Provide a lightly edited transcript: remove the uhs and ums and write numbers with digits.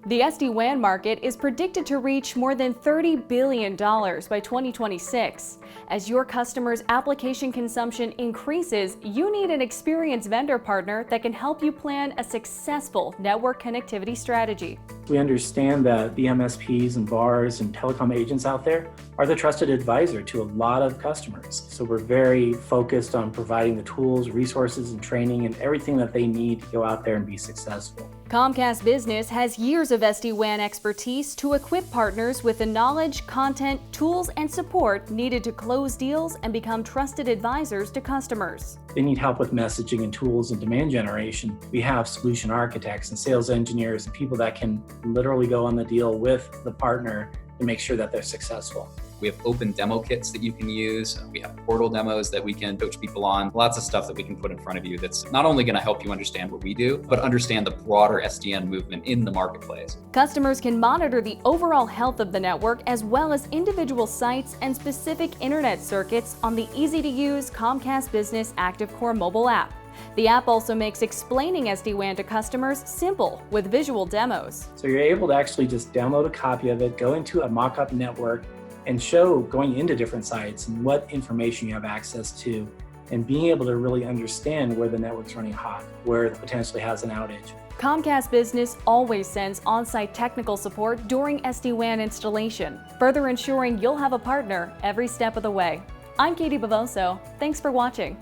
The SD-WAN market is predicted to reach more than $30 billion by 2026. As your customers' application consumption increases, you need an experienced vendor partner that can help you plan a successful network connectivity strategy. We understand that the MSPs and VARs and telecom agents out there are the trusted advisor to a lot of customers. So we're very focused on providing the tools, resources, and training and everything that they need to go out there and be successful. Comcast Business has years of SD-WAN expertise to equip partners with the knowledge, content, tools, and support needed to close deals and become trusted advisors to customers. They need help with messaging and tools and demand generation. We have solution architects and sales engineers and people that can literally go on the deal with the partner to make sure that they're successful. We have open demo kits that you can use. We have portal demos that we can coach people on. Lots of stuff that we can put in front of you that's not only going to help you understand what we do, but understand the broader SDN movement in the marketplace. Customers can monitor the overall health of the network as well as individual sites and specific internet circuits on the easy-to-use Comcast Business Active Core mobile app. The app also makes explaining SD-WAN to customers simple with visual demos. So you're able to actually just download a copy of it, go into a mock-up network, and show going into different sites and what information you have access to, and being able to really understand where the network's running hot, where it potentially has an outage. Comcast Business always sends on-site technical support during SD-WAN installation, further ensuring you'll have a partner every step of the way. I'm Katie Bavoso. Thanks for watching.